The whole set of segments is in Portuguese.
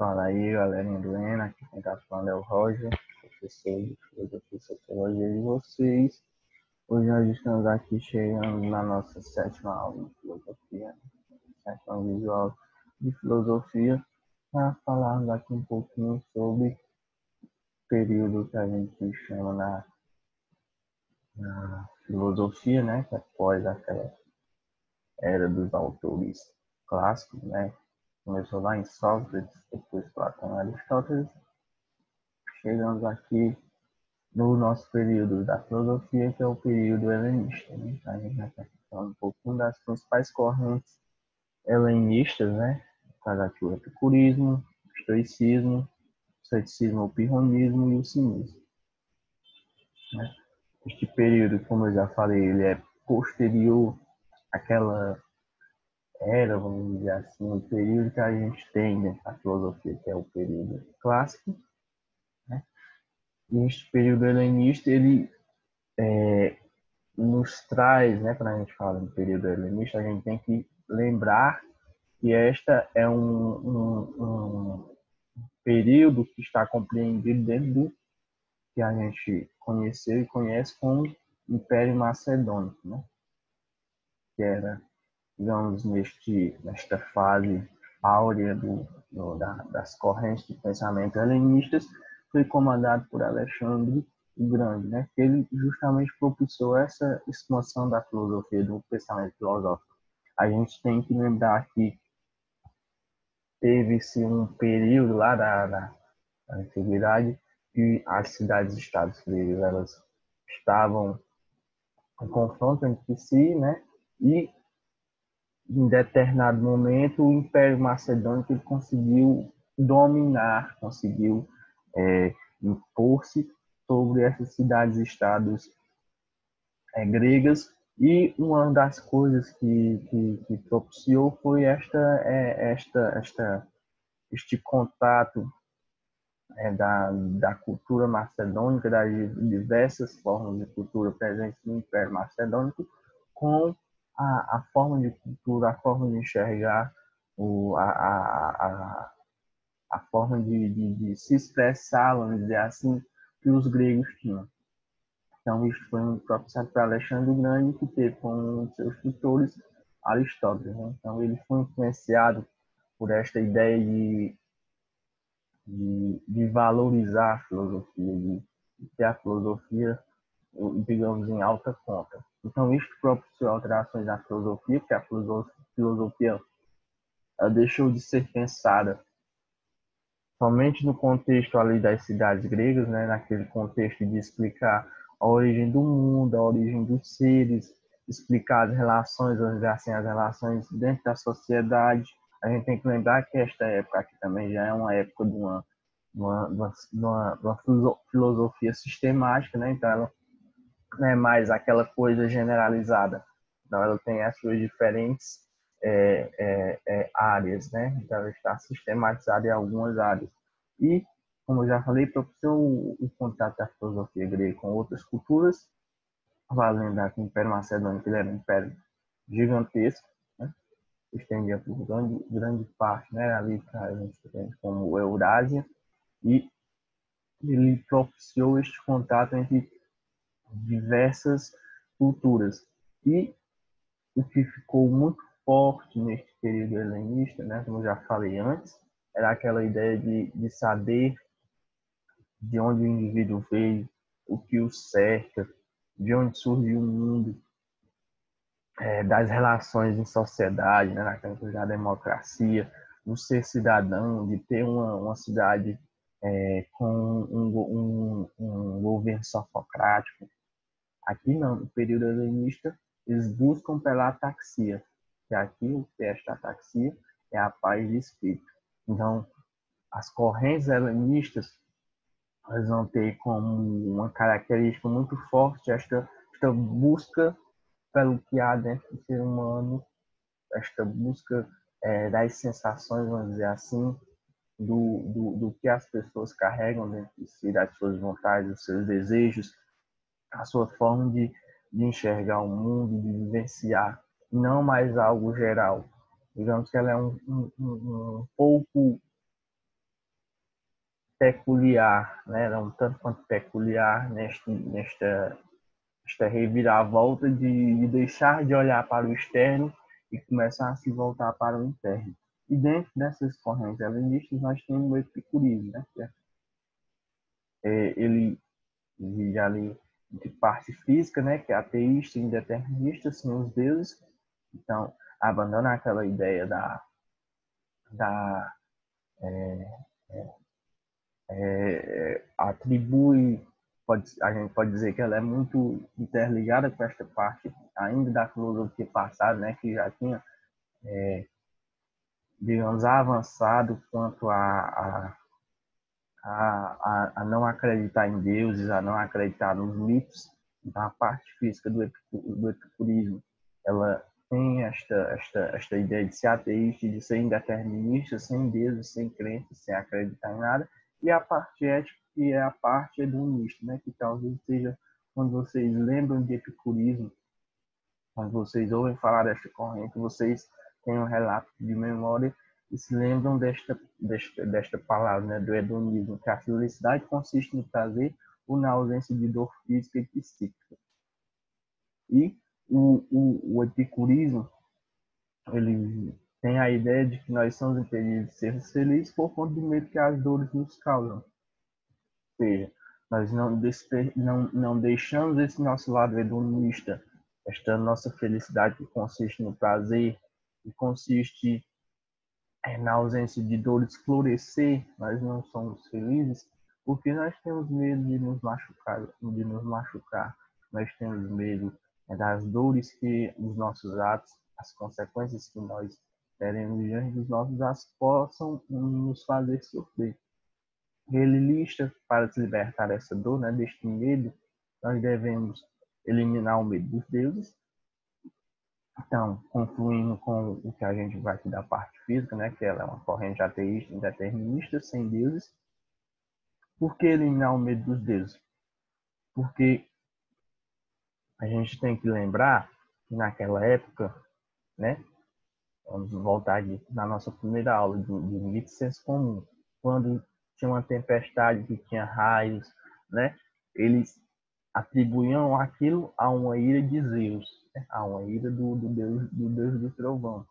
Fala aí, galerinha do ENA, aqui quem tá falando é o Roger, professor de Filosofia e Sociologia de vocês. Hoje nós estamos aqui chegando na nossa sétima aula de Filosofia, sétima visual de Filosofia, para falarmos aqui um pouquinho sobre o período que a gente chama na filosofia, né, que é após aquela era dos autores clássicos, né, começou lá em Sócrates, depois Platão e Aristóteles. Chegamos aqui no nosso período da filosofia, que é o período helenista. Né? A gente já está falando um pouquinho das principais correntes helenistas, né? Aqui o epicurismo, o estoicismo, o ceticismo, o pirronismo e o cinismo. Né? Este período, como eu já falei, ele é posterior àquela era, vamos dizer assim, o período que a gente tem dentro da filosofia, que é o período clássico. Né? E este período helenista, ele nos traz, né, quando a gente fala em período helenista, a gente tem que lembrar que esta é um período que está compreendido dentro do que a gente conheceu e conhece como Império Macedônico, né? Que era, digamos, nesta fase áurea das correntes de pensamento helenistas, foi comandado por Alexandre o Grande, né? Que ele justamente propiciou essa expansão da filosofia, do pensamento filosófico. A gente tem que lembrar que teve-se um período lá da antiguidade que as cidades-estados gregas elas estavam em confronto entre si, né? E em determinado momento o Império Macedônico ele conseguiu dominar, conseguiu impor-se sobre essas cidades-estados gregas, e uma das coisas que propiciou foi este contato da cultura macedônica, das diversas formas de cultura presentes no Império Macedônico, com a forma de cultura, a forma de enxergar, a forma de se expressar, vamos dizer assim, que os gregos tinham. Então, isso foi propiciado por Alexandre o Grande, que teve como um de seus tutores Aristóteles. Né? Então, ele foi influenciado por esta ideia de valorizar a filosofia, de ter a filosofia, digamos, em alta conta. Então, isso propiciou alterações na filosofia, porque a filosofia ela deixou de ser pensada somente no contexto ali das cidades gregas, né, naquele contexto de explicar a origem do mundo, a origem dos seres, explicar as relações, vamos dizer assim, as relações dentro da sociedade. A gente tem que lembrar que esta época aqui também já é uma época de uma filosofia sistemática, né? Então ela não é mais aquela coisa generalizada. Então ela tem as suas diferentes áreas, né? Então ela está sistematizada em algumas áreas. E, como eu já falei, propiciou o contato da filosofia grega com outras culturas. Vale lembrar que o Império Macedônico era um império gigantesco, né? Estendia por grande parte, né? Ali que a gente tem como Eurásia, e ele propiciou este contato entre diversas culturas. E o que ficou muito forte neste período helenista, né, como eu já falei antes, era aquela ideia de saber de onde o indivíduo veio, o que o cerca, de onde surgiu o mundo, das relações em sociedade, né, naquela coisa da democracia, do ser cidadão, de ter uma cidade com um governo socrático. Aqui não, no período helenista, eles buscam pela ataxia, que aqui o que é esta ataxia é a paz de espírito. Então, as correntes helenistas elas vão ter como uma característica muito forte esta busca pelo que há dentro do ser humano, esta busca das sensações, vamos dizer assim, do que as pessoas carregam dentro de si, das suas vontades, dos seus desejos, a sua forma de enxergar o mundo, de vivenciar, não mais algo geral. Digamos que ela é um pouco peculiar, né? Era um tanto quanto peculiar esta reviravolta de deixar de olhar para o externo e começar a se voltar para o interno. E dentro dessas correntes helenistas nós temos o epicurismo, né? Ele divide ali de parte física, né? Que é ateísta e indeterminista, são os deuses. Então, abandona aquela ideia da atribui, a gente pode dizer que ela é muito interligada com esta parte ainda da filosofia passada, né, que já tinha, digamos, avançado quanto a não acreditar em deuses, a não acreditar nos mitos. Então, a parte física do epicurismo, ela tem esta ideia de ser ateísta, de ser indeterminista, sem deuses, sem crenças, sem acreditar em nada, e a parte ética, que é a parte hedonista, né? Que talvez seja quando vocês lembram de epicurismo, quando vocês ouvem falar desta corrente, vocês têm um relato de memória e se lembram desta palavra, né, do hedonismo, que a felicidade consiste no prazer ou na ausência de dor física e psíquica. E o epicurismo, ele tem a ideia de que nós somos impedidos de ser felizes por conta do medo que as dores nos causam. Ou seja, nós não deixamos esse nosso lado hedonista, esta nossa felicidade que consiste no prazer, que consiste na ausência de dores florescer, nós não somos felizes, porque nós temos medo de nos machucar, nós temos medo das dores que os nossos atos, as consequências que nós teremos diante dos nossos atos possam nos fazer sofrer. Ele lista para se libertar dessa dor, né, deste medo, nós devemos eliminar o medo dos deuses. Então, concluindo com o que a gente vai aqui da parte física, né, que ela é uma corrente ateísta, indeterminista, sem deuses. Por que eliminar o medo dos deuses? Porque a gente tem que lembrar que naquela época, né, vamos voltar aqui na nossa primeira aula de mito e senso comum, quando tinha uma tempestade que tinha raios, né, eles atribuíam aquilo a uma ira de Zeus, né, a uma ira do Deus do trovão,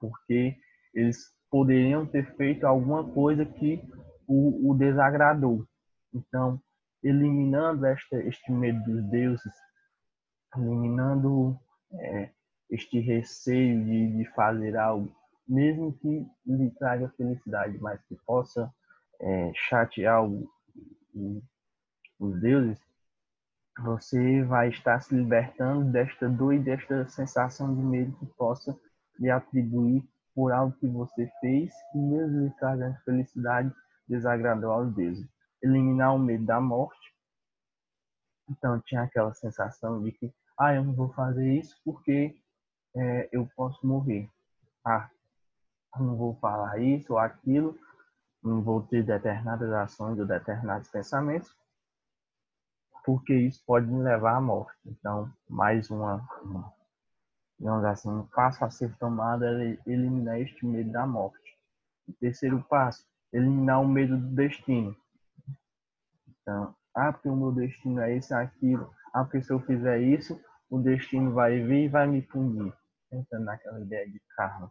porque eles poderiam ter feito alguma coisa que o desagradou. Então, eliminando este medo dos deuses, eliminando este receio de fazer algo, mesmo que lhe traga felicidade, mas que possa chatear os deuses, você vai estar se libertando desta dor e desta sensação de medo que possa lhe atribuir por algo que você fez e mesmo lhe trazendo felicidade, desagradou aos deuses. Eliminar o medo da morte. Então tinha aquela sensação de que eu não vou fazer isso porque eu posso morrer. Eu não vou falar isso ou aquilo, não vou ter determinadas ações ou determinados pensamentos, porque isso pode me levar à morte. Então, mais digamos assim, um passo a ser tomado é eliminar este medo da morte. O terceiro passo, eliminar o medo do destino. Então, porque o meu destino é esse, aquilo. Porque se eu fizer isso, o destino vai vir e vai me punir. Entrando naquela ideia de karma.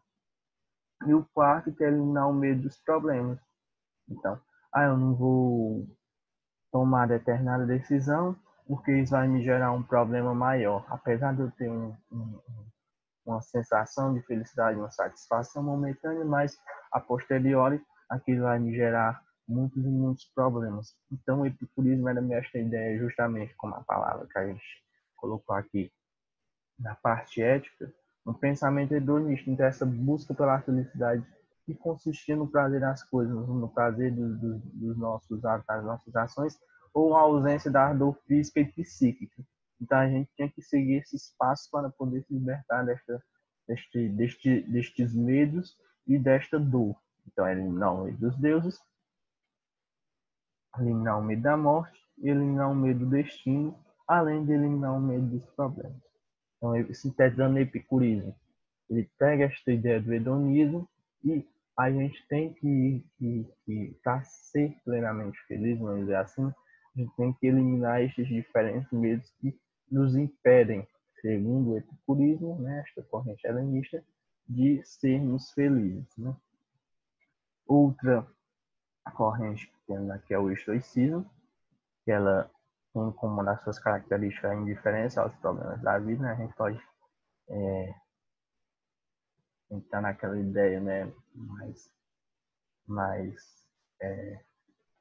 E o quarto, que é eliminar o medo dos problemas. Então, eu não vou tomar determinada decisão, porque isso vai me gerar um problema maior. Apesar de eu ter uma sensação de felicidade, uma satisfação momentânea, mas a posteriori aquilo vai me gerar muitos e muitos problemas. Então, o epicurismo era esta ideia, justamente como a palavra que a gente colocou aqui na parte ética, um pensamento hedonista, então essa busca pela felicidade que consistia no prazer das coisas, no prazer dos nossos atos, das nossas ações, ou a ausência da dor física e psíquica. Então a gente tinha que seguir esses passos para poder se libertar destes medos e desta dor. Então eliminar o medo dos deuses, eliminar o medo da morte, eliminar o medo do destino, além de eliminar o medo dos problemas. Então, sintetizando o epicurismo, ele pega esta ideia do hedonismo e a gente tem que para ser plenamente feliz, vamos dizer assim, a gente tem que eliminar esses diferentes medos que nos impedem, segundo o epicurismo, né, esta corrente helenista, de sermos felizes, né? Outra corrente que temos aqui é o estoicismo, que ela tem como uma das suas características a indiferença aos problemas da vida, né? A gente pode entrar naquela ideia, né, mais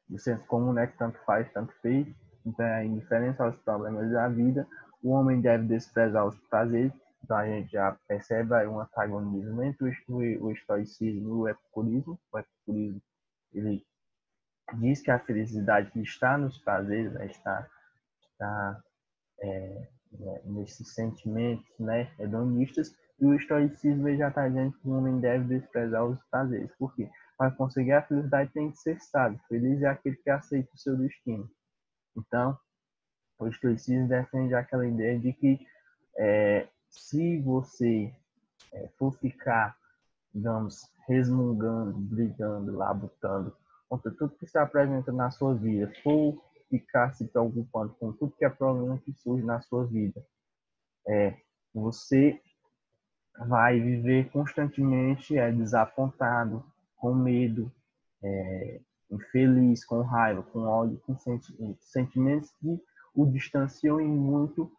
do senso comum, né, que tanto faz, tanto fez. Então, a indiferença aos problemas da vida, o homem deve desprezar os prazeres. Então, a gente já percebe aí um antagonismo entre o estoicismo e o epicurismo. O epicurismo, ele diz que a felicidade está nos prazeres, né, está nesses sentimentos, né, hedonistas, e o estoicismo já está dizendo que o homem deve desprezar os prazeres. Por quê? Para conseguir a felicidade tem que ser sábio. Feliz é aquele que aceita o seu destino. Então, o estoicismo defende aquela ideia de que se você for ficar, digamos, resmungando, brigando, labutando contra tudo que se apresenta na sua vida, for ficar se preocupando com tudo que é problema que surge na sua vida, você vai viver constantemente desapontado, com medo, infeliz, com raiva, com ódio, com sentimentos que o distanciam em muito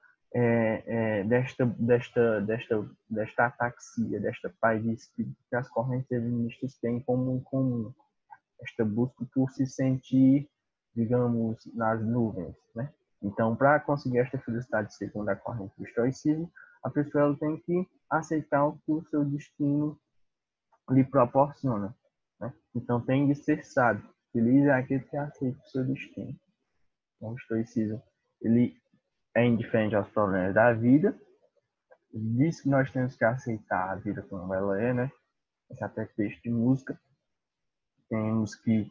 desta ataxia, desta paz de espírito que as correntes feministas têm como comum, esta busca por se sentir, digamos, nas nuvens, né? Então, para conseguir esta felicidade segundo a corrente do estoicismo, a pessoa tem que aceitar o que o seu destino lhe proporciona, né? Então, tem de ser sábio. Feliz é aquele que aceita o seu destino. Então, o estoicismo, ele é indiferente aos problemas da vida, diz que nós temos que aceitar a vida como ela é, né? Esse até texto de música. Temos que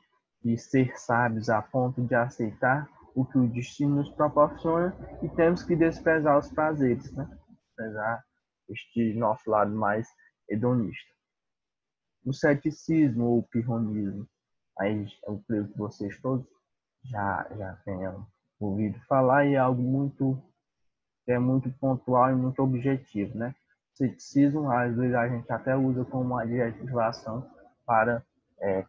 ser sábios a ponto de aceitar o que o destino nos proporciona e temos que desprezar os prazeres, né? Desprezar este nosso lado mais hedonista. O ceticismo ou o pirronismo, aí eu creio que vocês todos já tenham ouvido falar e é algo muito pontual e muito objetivo, né? Ceticismo, às vezes a gente até usa como uma adjetivação para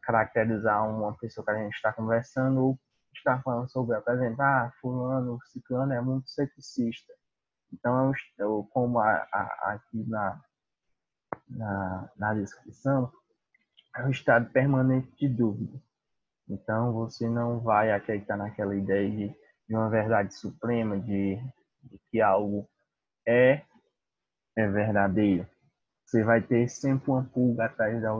caracterizar uma pessoa que a gente está conversando ou está falando sobre apresentar, fulano, ciclano é muito ceticista. Então, como aqui na descrição, é um estado permanente de dúvida. Então, você não vai acreditar naquela ideia de uma verdade suprema, de que algo é, é verdadeiro. Você vai ter sempre uma pulga atrás da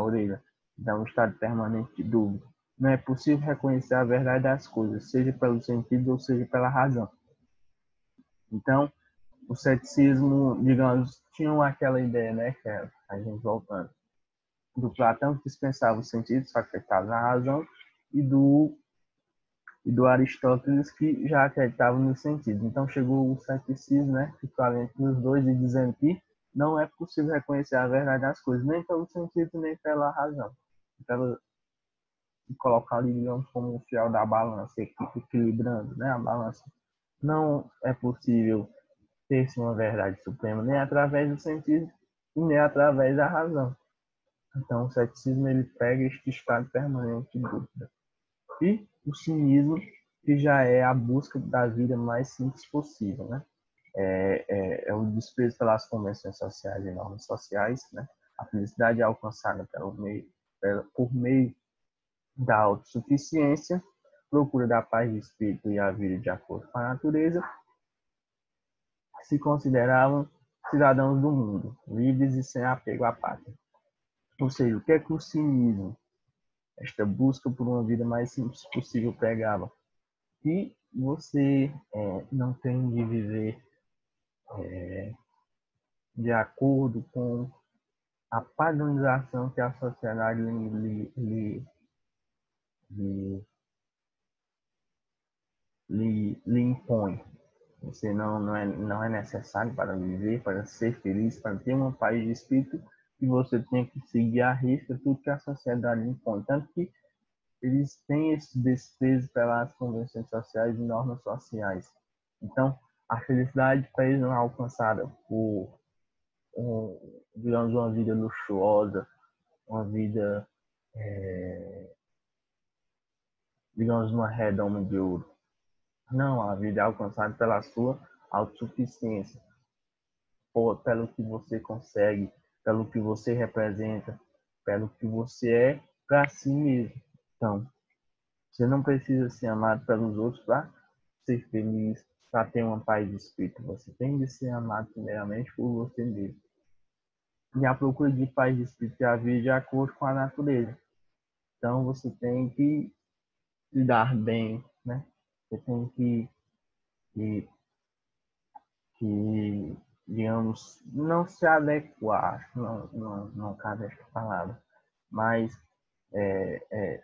orelha. Dá um estado permanente de dúvida. Não é possível reconhecer a verdade das coisas, seja pelo sentido ou seja pela razão. Então, o ceticismo, digamos, tinha aquela ideia, né, que é a gente voltando, do Platão que dispensava os sentidos, só acreditava na razão, e do Aristóteles que já acreditava nos sentidos. Então chegou o ceticismo, né, equivalente nos dois, e dizendo que não é possível reconhecer a verdade das coisas, nem pelo sentido, nem pela razão. Pela, colocar ali, digamos, como um fiel da balança, equilibrando, né, a balança. Não é possível ter-se uma verdade suprema nem através do sentido e nem através da razão. Então, o ceticismo ele pega este estado permanente de dúvida. E o cinismo, que já é a busca da vida mais simples possível, né? É o desprezo pelas convenções sociais e normas sociais, né? A felicidade é alcançada por meio da autossuficiência, procura da paz de espírito e a vida de acordo com a natureza, se consideravam cidadãos do mundo, livres e sem apego à pátria. Ou seja, o que é que o cinismo, esta busca por uma vida mais simples possível, pregava? Que você não tem de viver de acordo com a padronização que a sociedade lhe, lhe impõe. Você não é necessário para viver, para ser feliz, para ter uma paz de espírito, que você tem que seguir à risca tudo que a sociedade impõe. Tanto que eles têm esse desprezo pelas convenções sociais e normas sociais. Então, a felicidade para eles não é alcançada por, digamos, uma vida luxuosa, uma vida, digamos, uma redoma de ouro. Não, a vida é alcançada pela sua autossuficiência, pelo que você consegue, pelo que você representa, pelo que você é para si mesmo. Então, você não precisa ser amado pelos outros para ser feliz, para ter uma paz de espírito. Você tem de ser amado primeiramente por você mesmo. E a procura de paz de espírito é a vida de acordo com a natureza. Então, você tem que lidar bem, né? Você tem que, que digamos, não se adequar, não cabe essa palavra, mas,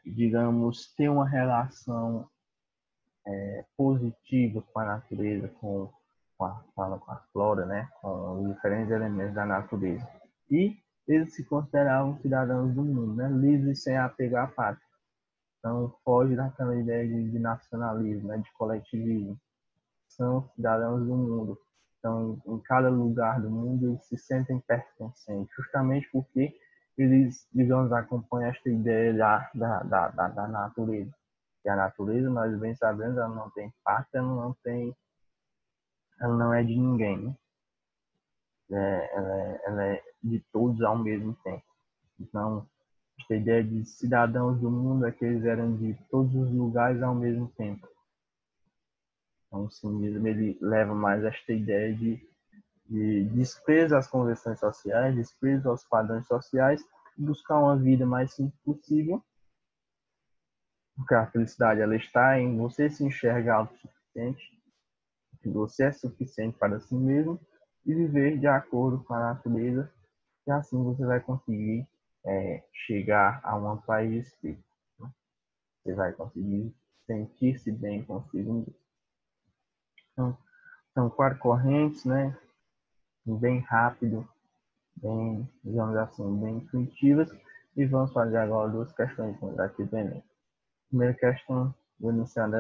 digamos, ter uma relação positiva com a natureza, com a flora, né? Com os diferentes elementos da natureza. E eles se consideravam cidadãos do mundo, né? Livres sem apego à pátria. Então, foge daquela ideia de nacionalismo, né? De coletivismo. São cidadãos do mundo. Então, em cada lugar do mundo, eles se sentem pertencentes, justamente porque eles, digamos, acompanham esta ideia da natureza. E a natureza, nós bem sabemos, ela não tem pátria, ela não é de ninguém, né? Ela é de todos ao mesmo tempo. Então, esta ideia de cidadãos do mundo é que eles eram de todos os lugares ao mesmo tempo. Então, o cinismo ele leva mais esta ideia de desprezo às convenções sociais, desprezo aos padrões sociais, buscar uma vida mais simples possível, porque a felicidade ela está em você se enxergar autossuficiente, que você é suficiente para si mesmo e viver de acordo com a natureza, e assim você vai conseguir chegar a uma paz de espírito. Né? Você vai conseguir sentir-se bem consigo mesmo. Então, são 4 correntes, né? Bem rápido, bem, digamos assim, bem intuitivas. E vamos fazer agora 2 questões aqui do Enem. Primeira questão, o enunciado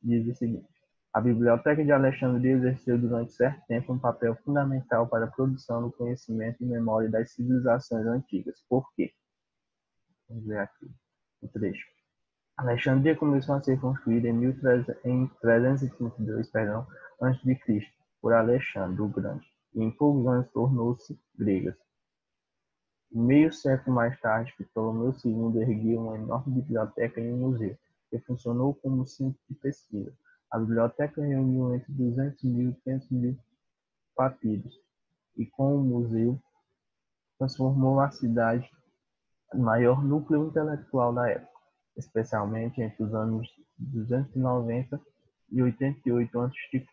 diz o seguinte: a Biblioteca de Alexandria exerceu durante certo tempo um papel fundamental para a produção do conhecimento e memória das civilizações antigas. Por quê? Vamos ver aqui o trecho. Alexandria começou a ser construída em 332, antes de Cristo, por Alexandre o Grande, e em poucos anos tornou-se grega. Meio século mais tarde, Ptolomeu II ergueu uma enorme biblioteca e um museu, que funcionou como centro de pesquisa. A biblioteca reuniu entre 200.000 e 500.000 papiros, e com o museu transformou a cidade no maior núcleo intelectual da época, especialmente entre os anos 290 e 88 a.C.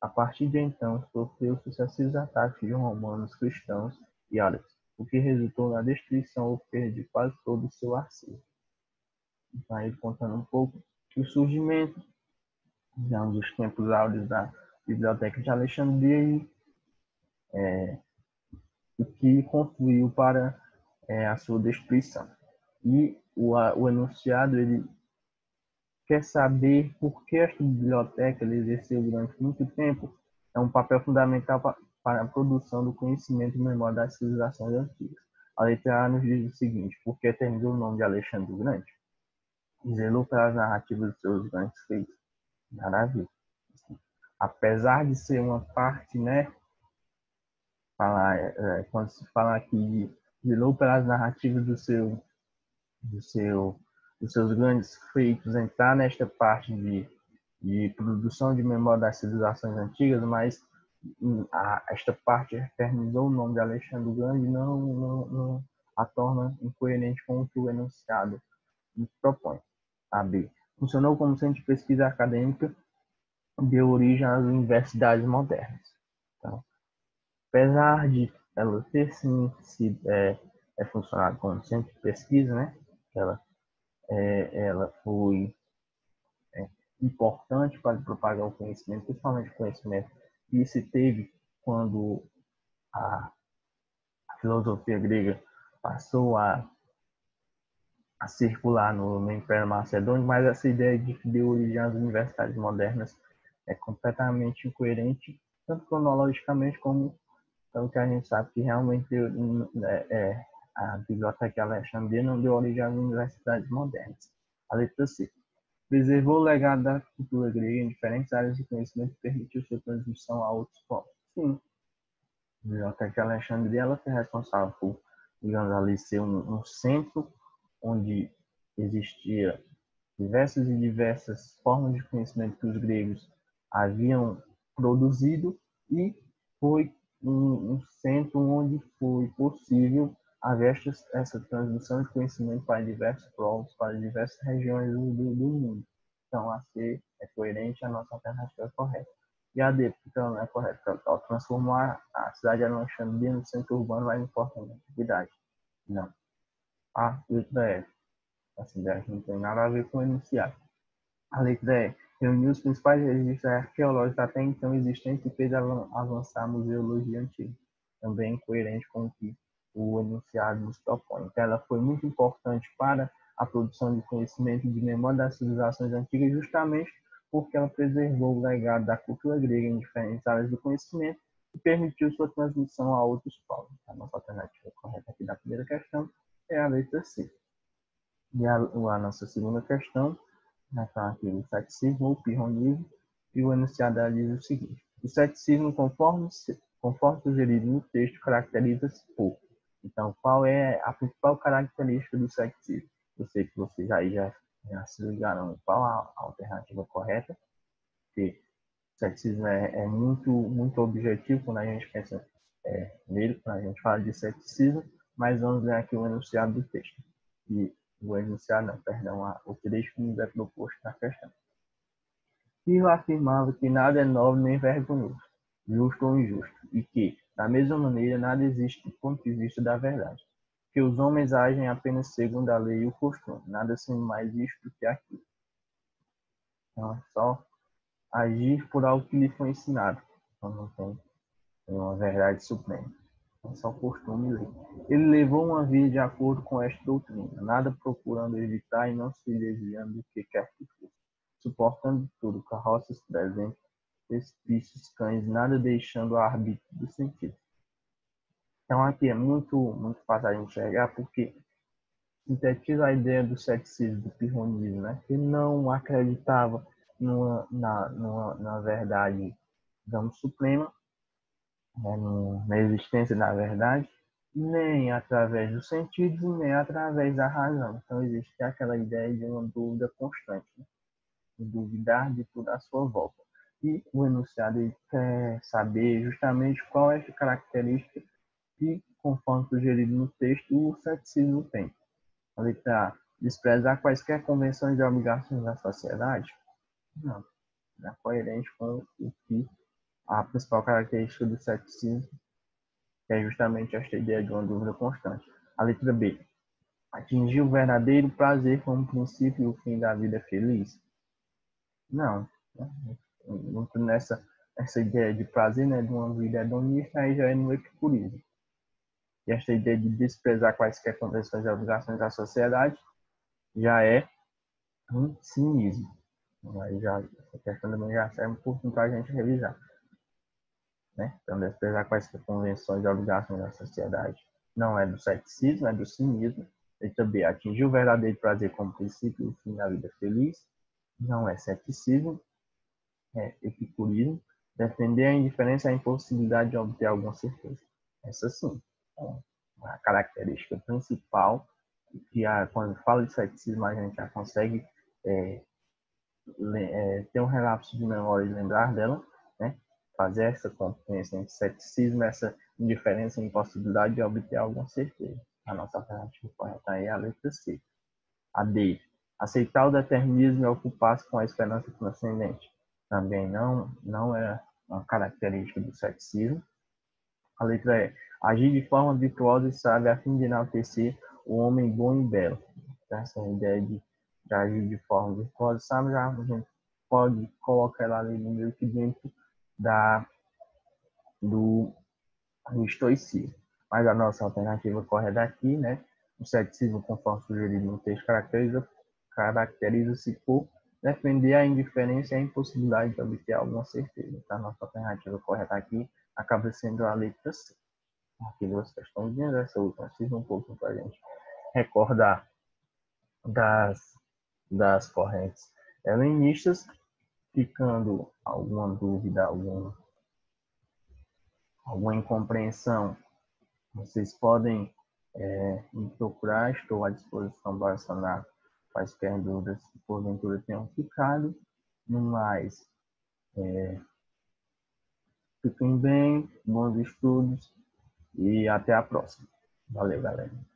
A partir de então, sofreu sucessivos ataques de romanos, cristãos e árabes, o que resultou na destruição ou perda de quase todo o seu acervo. Então, aí contando um pouco o surgimento dos tempos áureos da Biblioteca de Alexandria e o que confluiu para a sua destruição. E o enunciado ele quer saber por que esta biblioteca ele exerceu durante muito tempo um papel fundamental para a produção do conhecimento e memória das civilizações antigas. A letra A nos diz o seguinte: porque eternizou o nome de Alexandre o Grande, zelou pelas narrativas dos seus grandes feitos. Maravilha. Apesar de ser uma parte, né, quando se fala aqui de zelou pelas narrativas do seu, dos seus grandes feitos, entrar nesta parte de produção de memória das civilizações antigas, mas esta parte eternizou o nome de Alexandre o Grande não a torna incoerente com o que o enunciado nos propõe. A B. Funcionou como centro de pesquisa acadêmica, deu origem às universidades modernas. Então, apesar de ela ter sim sido funcionado como centro de pesquisa, né? Ela foi importante para propagar o conhecimento, principalmente o conhecimento que se teve quando a filosofia grega passou a circular no Império Macedônio, mas essa ideia de que deu origem às universidades modernas é completamente incoerente, tanto cronologicamente como pelo que a gente sabe que realmente a Biblioteca Alexandrina não deu origem às universidades modernas. A letra C. Preservou o legado da cultura grega em diferentes áreas de conhecimento e permitiu sua transmissão a outros povos. Sim, a Biblioteca Alexandrina ela foi responsável por, digamos ali, ser um centro onde existia diversas formas de conhecimento que os gregos haviam produzido e foi um centro onde foi possível haver essa transmissão de conhecimento para diversos povos, para diversas regiões do mundo. Então, a C é coerente, a nossa alternativa é correta. E a D, porque ela não é correta, ao transformar a cidade de Alexandria no centro urbano mais importante da atividade. Não. A letra F. Essa ideia não tem nada a ver com o enunciado. A letra E reuniu os principais registros arqueológicos até então existentes e fez avançar a museologia antiga, também coerente com o que o enunciado nos propõe. Então, ela foi muito importante para a produção de conhecimento e de memória das civilizações antigas, justamente porque ela preservou o legado da cultura grega em diferentes áreas do conhecimento e permitiu sua transmissão a outros povos. A nossa alternativa correta aqui da primeira questão é a letra C. E a nossa segunda questão aqui o ceticismo ou pirronismo, e o enunciado dela diz o seguinte: o ceticismo, conforme sugerido no texto, caracteriza-se por. Então, qual é a principal característica do ceticismo? Eu sei que vocês já se ligaram qual a alternativa correta, porque o ceticismo é muito objetivo quando a gente pensa nele, quando a gente fala de ceticismo, mas vamos ler aqui o enunciado do texto. E o enunciado, não, perdão, o trecho que nos é proposto na questão. Pirro afirmava que nada é nobre nem vergonhoso, justo ou injusto, e que, da mesma maneira, nada existe do ponto de vista da verdade, que os homens agem apenas segundo a lei e o costume, nada sendo mais isto do que aquilo. Então, é só agir por algo que lhe foi ensinado, então não tem uma verdade suprema. É só costume e lei. Ele levou uma vida de acordo com esta doutrina, nada procurando evitar e não se desviando do que quer que fosse, suportando tudo, carroças presentes, precipícios, cães, nada deixando a arbítrio do sentido. Então aqui é muito fácil a gente enxergar porque sintetiza a ideia do ceticismo, do pirronismo, né? Que não acreditava na verdade, digamos, suprema, né? Na existência da verdade, nem através dos sentidos, nem através da razão. Então existe aquela ideia de uma dúvida constante, né? De duvidar de tudo à sua volta. E o enunciado quer saber justamente qual é essa característica que, conforme sugerido no texto, o ceticismo tem. A letra A, desprezar quaisquer convenções e obrigações da sociedade? Não, é coerente com o que a principal característica do ceticismo, que é justamente esta ideia de uma dúvida constante. A letra B, atingir o verdadeiro prazer como princípio e o fim da vida feliz? Não, muito essa ideia de prazer, né, de uma vida hedonista, aí já é no epicurismo. E esta ideia de desprezar quaisquer convenções e obrigações da sociedade já é um cinismo. Aí já, essa questão também já serve um pouquinho para a gente revisar. Né? Então, desprezar quaisquer convenções e obrigações da sociedade não é do ceticismo, é do cinismo. E também atingir o verdadeiro prazer como princípio e o fim da vida feliz não é ceticismo, é epicurismo. Defender a indiferença e a impossibilidade de obter alguma certeza. Essa sim é a característica principal que quando fala de ceticismo a gente já consegue ter um relapso de memória e lembrar dela, né? Fazer essa compreensão entre ceticismo, essa indiferença e impossibilidade de obter alguma certeza. A nossa alternativa correta é a letra C. A D. Aceitar o determinismo e ocupar-se com a esperança transcendente. Também não é uma característica do ceticismo. A letra E. Agir de forma virtuosa e sábia a fim de enaltecer o homem bom e belo. Essa ideia de agir de forma virtuosa e sábia, já a gente pode colocar ela ali no meio que dentro do estoicismo. Mas a nossa alternativa correta aqui, né? O ceticismo, conforme sugerido no texto, caracteriza-se por defender a indiferença e a impossibilidade de obter alguma certeza. Então, a nossa alternativa correta aqui acaba sendo a letra C. Aqui duas questões, essa última sirva um pouco para a gente recordar das, das correntes helenistas, ficando alguma dúvida, alguma incompreensão, vocês podem me procurar, estou à disposição para sanar quaisquer dúvidas que porventura tenham ficado. No mais, fiquem bem, bons estudos e até a próxima. Valeu, galera.